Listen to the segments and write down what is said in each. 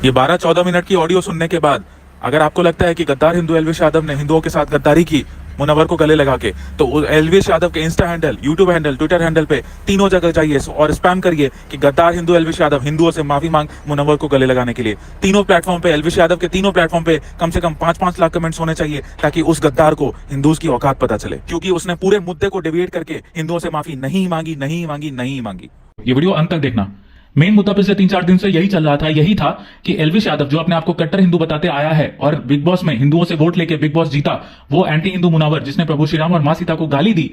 ये 12-14 मिनट की ऑडियो सुनने के बाद अगर आपको लगता है कि गद्दार हिंदू एल्विश यादव ने हिंदुओं के साथ गद्दारी की मुनव्वर को गले लगा के, तो एल्विश यादव के Insta handle, YouTube handle, Twitter handle पे तीनों जगह जाइए और स्पैम करिए कि गद्दार हिंदू एल्विश यादव हिंदुओं से माफी मांग मुनव्वर को गले लगाने के लिए। तीनों प्लेटफॉर्म पे, एल्विश यादव के तीनों प्लेटफॉर्म पे कम से कम 5-5 लाख कमेंट्स होने चाहिए ताकि उस गद्दार को हिंदूज की औकात पता चले, क्योंकि उसने पूरे मुद्दे को डिविएट करके हिंदुओं से माफी नहीं मांगी, नहीं मांगी, नहीं मांगी। ये वीडियो अंत तक देखना। मेन मुद्दा पिछले 3-4 दिन से यही चल रहा था, यही था कि एल्विश यादव जो अपने आपको कट्टर हिंदू बताते आया है और बिग बॉस में हिंदुओं से वोट लेके बिग बॉस जीता, वो एंटी हिंदू मुनव्वर जिसने प्रभु श्री राम और मां सीता को गाली दी,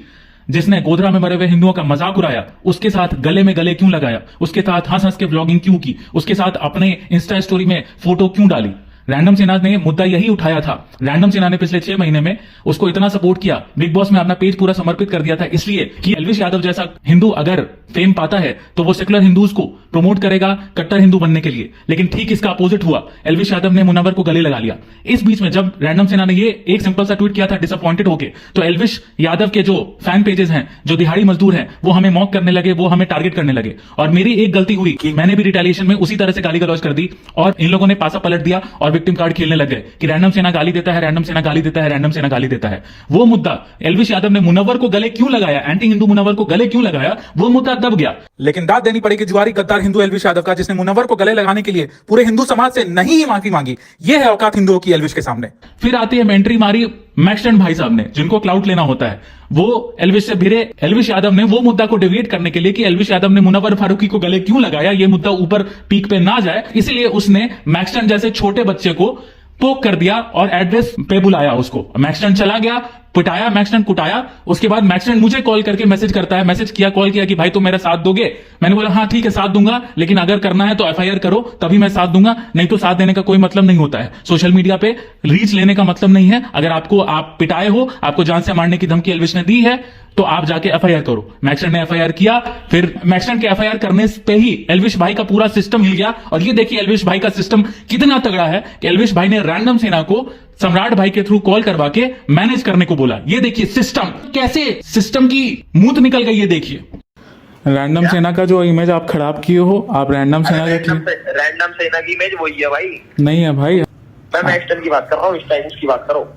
जिसने गोधरा में मरे हुए हिंदुओं का मजाक उड़ाया, उसके साथ गले में गले क्यों लगाया, उसके साथ हंस हंस के व्लॉगिंग क्यों की, उसके साथ अपने इंस्टा स्टोरी में फोटो क्यों डाली। रैंडम सेना ने मुद्दा यही उठाया था। रैंडम सेना ने पिछले 6 महीने में उसको इतना सपोर्ट किया, बिग बॉस में अपना पेज पूरा समर्पित कर दिया था, इसलिए कि एल्विश यादव जैसा हिंदू अगर फेम पाता है तो वो सेकुलर हिंदूज को प्रमोट करेगा कट्टर हिंदू बनने के लिए। लेकिन ठीक इसका अपोजिट हुआ, एल्विश यादव ने मुनव्वर को गले लगा लिया। इस बीच में जब रैंडम सेना ने ये एक सिंपल सा ट्वीट किया था डिसअपॉइंटेड होके, तो एल्विश यादव के जो फैन पेजेस हैं, जो दिहाड़ी मजदूर हैं, वो हमें मॉक करने लगे, वो हमें टारगेट करने लगे। और मेरी एक गलती हुई कि मैंने भी रिटेलिएशन में उसी तरह से गाली गलौज कर दी और इन लोगों ने पासा पलट दिया और विक्टिम कार्ड खेलने लगे कि रैंडम सेना गाली देता है, रैंडम सेना गाली देता है, रैंडम सेना गाली देता है। वो मुद्दा एल्विश यादव ने मुनव्वर को गले क्यों लगाया, एंटी हिंदू मुनव्वर को गले क्यों लगाया, वो मुद्दा दब गया। लेकिन दाद देनी पड़ेगी जुआरी गद्दार हिंदू एल्विश यादव का, जिसने मुनव्वर को गले लगाने के लिए पूरे हिंदू समाज से नहीं ही माफी मांगी। ये है औकात हिंदुओं की एल्विश के सामने। फिर आती है एंट्री मारी मैक्सटन भाई साहब ने, जिनको क्लाउड लेना होता है। वो एल्विश से भिड़े एल्विश यादव ने वो मुद्दा को डिविएट करने के लिए कि एल्विश यादव ने मुनव्वर फारूकी को गले क्यों लगाया, ये मुद्दा ऊपर पीक पे ना जाए, इसलिए उसने मैक्सटन जैसे छोटे बच्चे को पोक कर दिया और एड्रेस पे बुलाया उसको। मैक्सटन चला गया, पिटाया, मैक्सटन कुटाया। उसके बाद मैक्सटन मुझे कॉल करके मैसेज करता है, मैसेज किया, कॉल किया कि भाई तुम मेरा साथ दोगे। मैंने बोला हाँ ठीक है साथ दूंगा, लेकिन अगर करना है तो एफआईआर करो, तभी मैं साथ दूंगा, नहीं तो साथ देने का कोई मतलब नहीं होता है। सोशल मीडिया पे रीच लेने का मतलब नहीं है। अगर आप पिटाए हो, आपको जान से मारने की धमकी एल्विश ने दी है, तो आप जाके एफआईआर करो। मैक्सटन ने एफआईआर किया। फिर मैक्सटन के एफआईआर करने पे ही एल्विश भाई का पूरा सिस्टम हिल गया। और ये देखिए एल्विश भाई का सिस्टम कितना तगड़ा है कि एल्विश भाई ने रैंडम सेना को सम्राट भाई के थ्रू कॉल करवा के मैनेज करने को बोला। ये देखिए सिस्टम, कैसे सिस्टम की मूत निकल गई, ये देखिए। रैंडम सेना का जो इमेज आप खराब किए हो, आप रैंडम सेना रैंडम सेना की इमेज वही है भाई, नहीं है भाई। मैं मैक्सटन की बात कर रहा हूँ, इस टाइम की बात करो।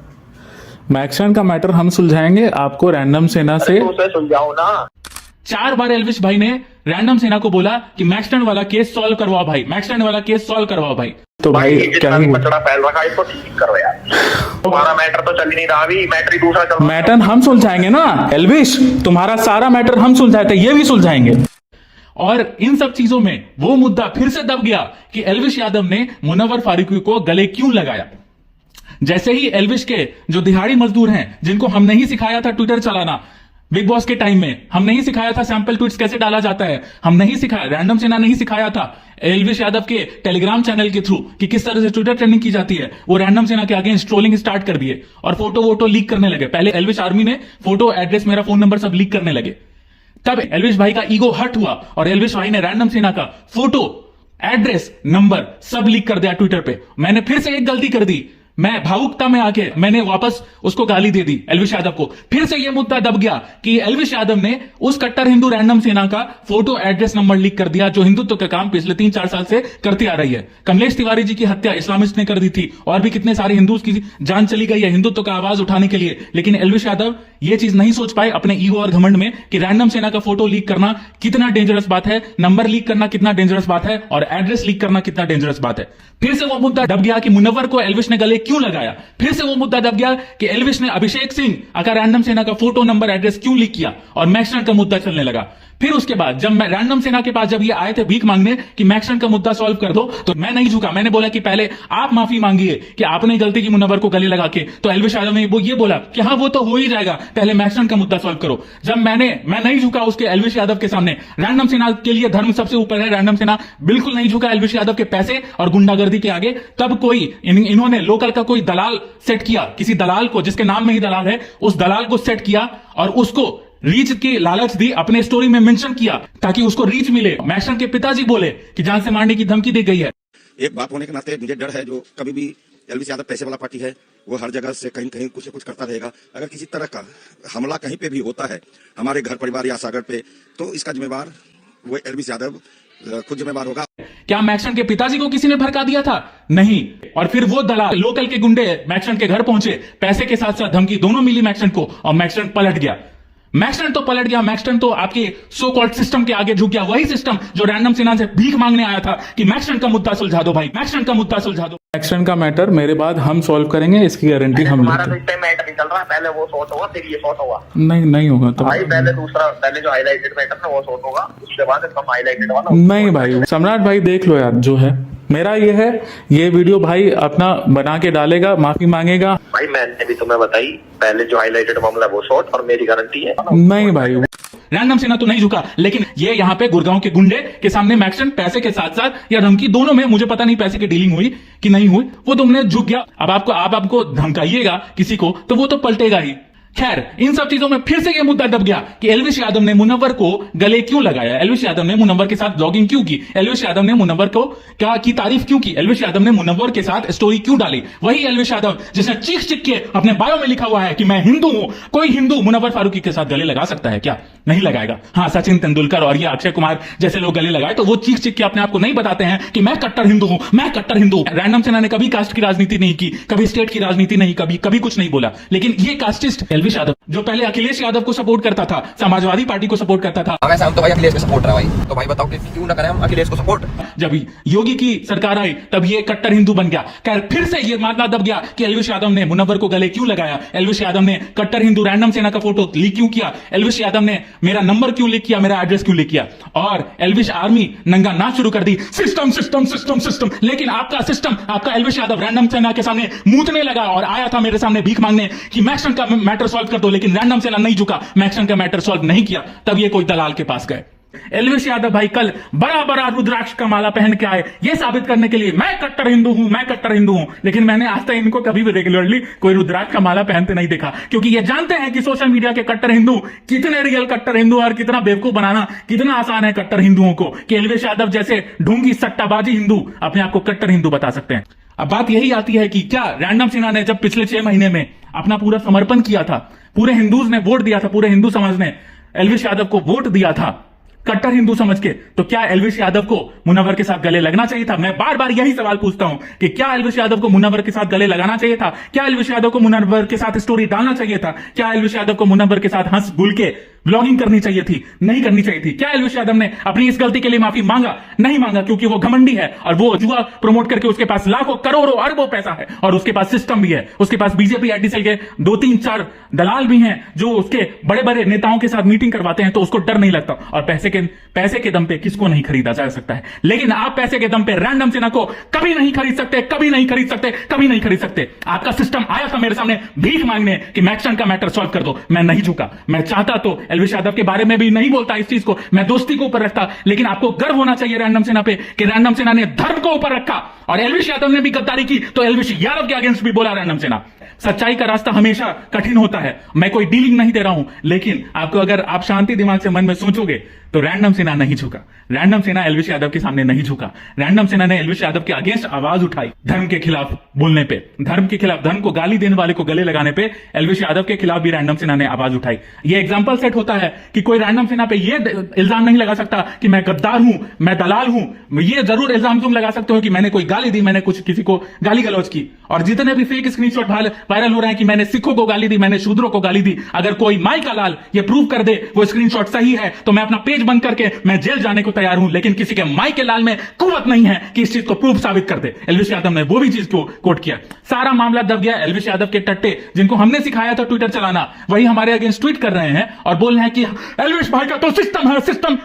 मैक्सटन का मैटर हम सुलझाएंगे, आपको रैंडम सेना से सुलझाओ ना। 4 बार एल्विश भाई ने रैंडम सेना को बोला कि मैक्सटन वाला केस सॉल्व करवाओ भाई, मैक्सटन वाला केस सॉल्व करवाओ भाई। तो भाई क्या ही पचड़ा फैल रखा है, इसको ठीक करो यार। तुम्हारा मैटर तो चल ही नहीं रहा, अभी मैटर ही दूसरा चल रहा है। मैटर हम सुलझाएंगे ना एल्विश, तुम्हारा सारा मैटर हम सुलझाए थे, ये भी सुलझाएंगे। और इन सब चीजों में वो मुद्दा फिर से दब गया कि एल्विश यादव ने मुनव्वर फारूकी को गले क्यों लगाया। जैसे ही एल्विश के जो दिहाड़ी मजदूर हैं, जिनको हम नहीं सिखाया था ट्विटर चलाना बिग बॉस के टाइम में, हम नहीं सिखाया था सैंपल ट्वीट्स कैसे डाला जाता है, हम नहीं सिखाया, रैंडम सेना नहीं सिखाया था एल्विश यादव के टेलीग्राम चैनल के थ्रू कि किस तरह से ट्विटर ट्रेंडिंग की जाती है, वो रैंडम सेना के आगे ट्रोलिंग स्टार्ट कर दिए और फोटो वोटो लीक करने लगे। पहले एल्विश आर्मी ने फोटो, एड्रेस, मेरा फोन नंबर सब लीक करने लगे। तब एल्विश भाई का ईगो हर्ट हुआ और एल्विश भाई ने रैंडम सेना का फोटो, एड्रेस, नंबर सब लीक कर दिया ट्विटर पे। मैंने फिर से एक गलती कर दी, मैं भावुकता में आके मैंने वापस उसको गाली दे दी एल्विश यादव को। फिर से यह मुद्दा दब गया कि एल्विश यादव ने उस कट्टर हिंदू रैंडम सेना का फोटो, एड्रेस, नंबर लीक कर दिया, जो हिंदुत्व का काम पिछले 3-4 साल से करती आ रही है। कमलेश तिवारी जी की हत्या इस्लामिस्ट ने कर दी थी और भी कितने सारे हिंदूज की जान चली गई है हिंदुत्व का आवाज उठाने के लिए। लेकिन एल्विश यादव ये चीज नहीं सोच पाए अपने ईगो और घमंड में कि रैंडम सेना का फोटो लीक करना कितना डेंजरस बात है, नंबर लीक करना कितना डेंजरस बात है और एड्रेस लीक करना कितना डेंजरस बात है। फिर से वो मुद्दा दब गया कि मुनव्वर को एल्विश ने गले क्यों लगाया। फिर से वो मुद्दा दब गया कि एल्विश ने अभिषेक सिंह का रैंडम सेना का फोटो, नंबर, एड्रेस क्यों लीक किया और मैक्सटन का मुद्दा चलने लगा। फिर उसके बाद जब मैं रैंडम सेना के पास जब ये आए थे भीख मांगने कि मैक्सटन का मुद्दा सॉल्व कर दो, तो मैं नहीं झुका। मैंने बोला कि पहले आप माफी मांगिए कि आपने गलती की मुनव्वर को गले लगा के। तो एल्विश यादव ने ये बोला कि हाँ वो तो हो ही जाएगा, पहले मैक्सटन का मुद्दा सॉल्व करो। जब मैं नहीं झुका उसके एल्विश यादव के सामने। रैंडम सेना के लिए धर्म सबसे ऊपर है, रैंडम सेना बिल्कुल नहीं झुका एल्विश यादव के पैसे और गुंडागर्दी के आगे। तब कोई इन्होंने लोकल का कोई दलाल सेट किया, किसी दलाल को जिसके नाम में ही दलाल है, उस दलाल को सेट किया और उसको रीच की लालच दी, अपने स्टोरी में मेंशन किया ताकि उसको रीच मिले। मैक्सटन के पिताजी बोले कि जान से मारने की धमकी दी गई है। एक बाप होने के नाते मुझे डर है, जो कभी भी एल्विश यादव पैसे वाला पार्टी है, वो हर जगह से कहीं कहीं कुछ कुछ करता रहेगा। अगर किसी तरह का हमला कहीं पे भी होता है हमारे घर परिवार या सागर पे, तो इसका जिम्मेवार वो एल्विश यादव खुद जिम्मेवार होगा। क्या मैक्सन के पिताजी को किसी ने भड़का दिया था? नहीं। और फिर वो दलाल लोकल के गुंडे मैक्सन के घर पहुंचे, पैसे के साथ साथ धमकी दोनों मिली मैक्सन को, और मैक्सन पलट गया। मैक्सन तो पलट गया, मैक्सन तो आपके सो कॉल्ड सिस्टम के आगे झुक गया, वही सिस्टम जो रैंडम सिन्हा से भीख मांगने आया था कि मैक्सन का मुद्दा सुलझा दो भाई, मैक्सन का मुद्दा सुलझा दो। मैक्सन का मैटर मेरे बाद हम सॉल्व करेंगे, इसकी गारंटी हम हमारा लेते तो इस टाइम मैटर नहीं चल रहा, पहले वो सॉर्ट होगा फिर ये सॉर्ट होगा। नहीं होगा तो भाई पहले जो हाईलाइटेड मैटर ना वो सॉर्ट होगा, उसके बाद हम हाईलाइटेड वाला। नहीं भाई, सम्राट भाई देख लो यार, जो है मेरा ये है, ये वीडियो भाई अपना बना के डालेगा, माफी मांगेगा। भाई मैंने भी तुम्हें बताई, पहले जो हाईलाइटेड मामला वो शॉर्ट, और मेरी गारंटी है। नहीं भाई, रैंडम सिन्हा तो नहीं झुका, लेकिन ये यहाँ पे गुड़गांव के गुंडे के सामने मैक्सन पैसे के साथ साथ या धमकी दोनों में, मुझे पता नहीं पैसे की डीलिंग हुई कि नहीं हुई, वो तुमने झुक गया। अब आपको धमकाइएगा किसी को तो वो तो पलटेगा ही। खैर, इन सब चीजों में फिर से ये मुद्दा दब गया कि एल्विश यादव ने मुनव्वर को गले क्यों लगाया, एल्विश यादव ने मुनव्वर के साथ ब्लॉगिंग क्यों की, एल्विश यादव ने मुनव्वर को क्या की तारीफ क्यों की, एल्विश यादव ने मुनव्वर के साथ स्टोरी क्यों डाली। वही एल्विश यादव जिसने चीख के अपने बायो में लिखा हुआ है कि मैं हिंदू हूं। कोई हिंदू मुनव्वर फारूकी के साथ गले लगा सकता है क्या? नहीं लगाएगा। हाँ, सचिन तेंदुलकर और ये अक्षय कुमार जैसे लोग गले लगाए तो वो चीख के अपने आप को नहीं बताते हैं कि मैं कट्टर हिंदू हूं, मैं कट्टर हिंदू। रैंडम सिन्हा ने कभी कास्ट की राजनीति नहीं की, कभी स्टेट की राजनीति नहीं, कभी कुछ नहीं बोला। लेकिन ये कास्टिस्ट एल्विश यादव जो पहले अखिलेश यादव को सपोर्ट करता था, समाजवादी पार्टी को सपोर्ट करता था, वैसे हम तो भाई अखिलेश को सपोर्ट रहा भाई, तो भाई बताओ कि क्यों ना करें हम अखिलेश को सपोर्ट। जब योगी की सरकार आई तब ये कट्टर हिंदू बन गया। खैर, फिर से ये मामला दब गया कि एल्विश यादव ने मुनव्वर को गले क्यों लगाया, एल्विश यादव ने कट्टर हिंदू रैंडम सिन्हा का फोटो लीक क्यों किया, एल्विश यादव ने मेरा नंबर क्यों लीक किया, मेरा एड्रेस क्यों लीक किया, और एल्विश आर्मी नंगा नाच शुरू कर दी, सिस्टम सिस्टम सिस्टम सिस्टम। लेकिन आपका सिस्टम, आपका एल्विश यादव रैंडम सिन्हा के सामने मूतने लगा और आया था मेरे सामने भीख मांगने कि मैक्सन का मैटर सॉल्व कर दो, लेकिन रैंडम सिन्हा नहीं झुका, मैक्सन का मैटर सॉल्व नहीं किया। तब ये कोई दलाल के पास गए। एल्विश यादव भाई कल बड़ा रुद्राक्ष का माला पहन के आए ये साबित करने के लिए मैं कट्टर हिंदू हूं, मैं कट्टर हिंदू हूं। लेकिन मैंने आज तक इनको कभी भी रेगुलरली कोई रुद्राक्ष का माला पहनते नहीं देखा, क्योंकि ये जानते हैं कि सोशल मीडिया के कट्टर हिंदू कितने रियल कट्टर हिंदू और कितना बेवकूफ बनाना कितना आसान है कट्टर हिंदुओं को, कि एल्विश यादव जैसे ढोंगी सट्टाबाजी हिंदू अपने आप को कट्टर हिंदू बता सकते हैं। अब बात यही आती है कि क्या रैंडम सिन्हा ने जब पिछले 6 महीने में अपना पूरा समर्पण किया था, पूरे हिंदूज ने वोट दिया था, पूरे हिंदू समाज ने एल्विश यादव को वोट दिया था कट्टर हिंदू समझ के, तो क्या एल्विश यादव को मुनव्वर के साथ गले लगना चाहिए था? मैं बार बार यही सवाल पूछता हूं कि क्या एल्विश यादव को मुनव्वर के साथ गले लगाना चाहिए था? क्या एल्विश यादव को मुनव्वर के साथ स्टोरी डालना चाहिए था? क्या एल्विश यादव को मुनव्वर के साथ हंस बुल के ब्लॉगिंग करनी चाहिए थी? नहीं करनी चाहिए थी। क्या एल्विश यादव ने अपनी इस गलती के लिए माफी मांगा? नहीं मांगा, क्योंकि वो घमंडी है और वो जुआ प्रमोट करके उसके पास लाखों करोड़ों अरबों पैसा है और उसके पास सिस्टम भी है, उसके पास बीजेपी आईटी सेल के 2-3-4 दलाल भी हैं जो उसके बड़े बड़े नेताओं के साथ मीटिंग करवाते हैं, तो उसको डर नहीं लगता। और पैसे के दम पे किसको नहीं खरीदा जा सकता है, लेकिन आप पैसे के दम पे रैंडम सिन्हा को कभी नहीं खरीद सकते, कभी नहीं खरीद सकते, कभी नहीं खरीद सकते। आपका सिस्टम आया था मेरे सामने भीख मांगने कि मैक्सन का मैटर सॉल्व कर दो, मैं नहीं झुका। मैं चाहता तो एल्विश यादव के बारे में भी नहीं बोलता इस चीज को, मैं दोस्ती को ऊपर रखता, लेकिन आपको गर्व होना चाहिए रैंडम सिन्हा पे कि रैंडम सिन्हा ने धर्म को ऊपर रखा। और एल्विश यादव ने भी गद्दारी की तो एल्विश यादव के अगेंस्ट भी बोला रैंडम सिन्हा। सच्चाई का रास्ता हमेशा कठिन होता है, मैं कोई डीलिंग नहीं दे रहा हूं, लेकिन आपको अगर आप शांति दिमाग से मन में सोचोगे तो रैंडम सिन्हा नहीं झुका, रैंडम सिन्हा एल्विश यादव के सामने नहीं झुका। रैंडम सिन्हा ने एल्विश यादव के अगेंस्ट आवाज उठाई, धर्म के खिलाफ बोलने पे, धर्म के खिलाफ, धर्म को गाली देने वाले को गले लगाने पे एल्विश यादव के खिलाफ भी रैंडम सिन्हा ने आवाज उठाई। ये एग्जांपल सेट होता है कि कोई रैंडम सिन्हा पे ये इल्जाम नहीं लगा सकता कि मैं गद्दार हूं, मैं दलाल हूं। ये जरूर इल्जाम तुम लगा सकते हो कि मैंने कोई गाली दी, मैंने कुछ किसी को गाली गलौज की। और जितने भी फेक स्क्रीनशॉट वायरल हो रहे हैं कि मैंने सिखों को गाली दी, मैंने शूद्रों को गाली दी, अगर कोई माई का लाल ये प्रूव कर दे वो स्क्रीनशॉट सही है तो मैं अपना पेज बंद करके मैं जेल जाने को तैयार हूं, लेकिन किसी के माई के लाल में कुव्वत नहीं है कि इस चीज को प्रूफ साबित कर दे। एल्विश यादव ने वो भी चीज को कोट किया, सारा मामला दब गया। एल्विश यादव के टट्टे जिनको हमने सिखाया था ट्विटर चलाना, वही हमारे अगेंस्ट ट्वीट कर रहे हैं और बोल रहे हैं कि एल्विश भाई का तो सिस्टम है,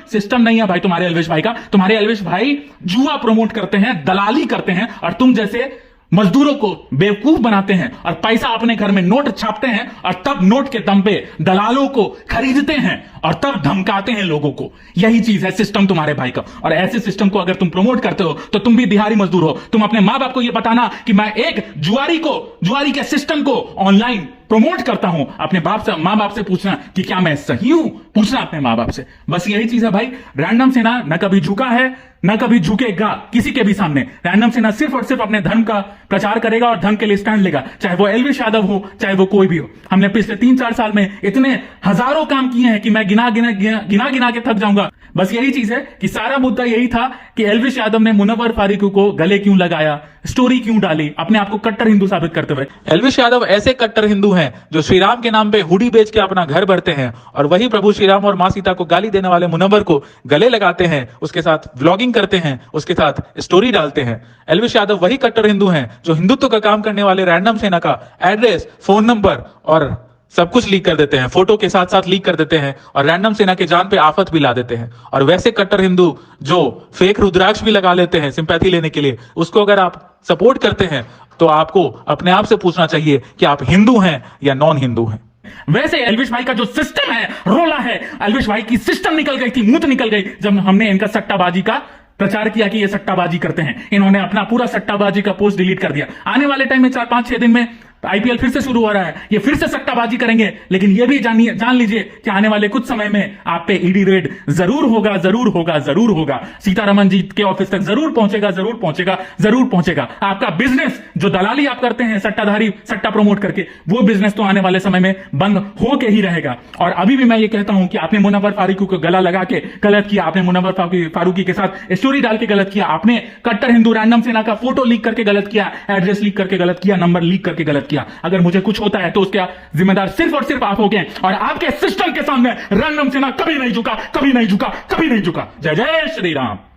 सिस्टम नहीं है भाई तुम्हारे एल्विश भाई का। तुम्हारे एल्विश भाई जुआ प्रमोट करते हैं, दलाली करते हैं और तुम जैसे मजदूरों को बेवकूफ बनाते हैं और पैसा अपने घर में नोट छापते हैं और तब नोट के दम पे दलालों को खरीदते हैं और तब धमकाते हैं लोगों को। यही चीज है सिस्टम तुम्हारे भाई का। और ऐसे सिस्टम को अगर तुम प्रमोट करते हो तो तुम भी दिहाड़ी मजदूर हो। तुम अपने मां बाप को यह बताना कि मैं एक जुआरी के सिस्टम को ऑनलाइन प्रमोट करता हूं, अपने बाप से, मां बाप से पूछना कि क्या मैं सही हूं, पूछना अपने मां बाप से। बस यही चीज है भाई। रैंडम सेना न कभी झुका है न कभी झुकेगा किसी के भी सामने। रैंडम सेना सिर्फ और सिर्फ अपने धर्म का प्रचार करेगा और धर्म के लिए स्टैंड लेगा, चाहे वो एलविश यादव हो, चाहे वो कोई भी हो। हमने पिछले 3-4 साल में इतने हजारों काम किए हैं कि मैं गिना गिना के थक जाऊंगा। बस यही चीज है कि सारा मुद्दा यही था कि एलविश यादव ने मुनव्वर फारूकी को गले क्यों लगाया, स्टोरी क्यों डाली, अपने आप को कट्टर हिंदू साबित करते हुए। एलविश यादव ऐसे कट्टर हिंदू हैं जो श्री राम के नाम पे हुडी बेच के अपना घर भरते हैं और वही प्रभु श्री राम और मां सीता को गाली देने वाले मुनव्वर को गले लगाते हैं, उसके साथ व्लॉगिंग करते हैं, उसके साथ स्टोरी डालते हैं। एलविश यादव वही कट्टर हिंदू हैं जो हिंदुत्व का काम करने वाले रैंडम सेना का एड्रेस, फोन नंबर और सब कुछ लीक कर देते हैं, फोटो के साथ साथ लीक कर देते हैं और रैंडम सेना के जान पे आफत भी ला देते हैं। और वैसे कट्टर हिंदू जो फेक रुद्राक्ष भी लगा लेते हैं सिंपैथी लेने के लिए, उसको अगर आप सपोर्ट करते हैं तो आपको अपने आप से पूछना चाहिए कि आप हिंदू हैं या नॉन हिंदू हैं। वैसे एलविश भाई का जो सिस्टम है, रोला है, एलविश भाई की सिस्टम निकल गई थी, मूत निकल गई जब हमने इनका सट्टाबाजी का प्रचार किया कि ये सट्टाबाजी करते हैं। इन्होंने अपना पूरा सट्टाबाजी का पोस्ट डिलीट कर दिया। आने वाले टाइम में 4-5-6 दिन में आईपीएल फिर से शुरू हो रहा है, ये फिर से सट्टाबाजी करेंगे। लेकिन ये भी जान लीजिए कि आने वाले कुछ समय में आप पे ईडी रेड जरूर होगा, जरूर होगा, जरूर होगा। सीतारमन जी के ऑफिस तक जरूर पहुंचेगा, जरूर पहुंचेगा, जरूर पहुंचेगा। आपका बिजनेस जो दलाली आप करते हैं सट्टाधारी, सट्टा प्रमोट करके, वो बिजनेस तो आने वाले समय में बंद होके ही रहेगा। और अभी भी मैं ये कहता हूं कि आपने मुनव्वर फारूकी को गला लगा के गलत किया, आपने मुनव्वर फारूकी के साथ स्टोरी डाल के गलत किया, आपने कट्टर हिंदू रैंडम सेना का फोटो लीक करके गलत किया, एड्रेस लीक करके गलत किया, नंबर लीक करके गलत किया। अगर मुझे कुछ होता है तो उसका जिम्मेदार सिर्फ और सिर्फ आप हो गए और आपके सिस्टम के सामने रैंडम सेना कभी नहीं झुका, कभी नहीं झुका, कभी नहीं झुका। जय जय श्री राम।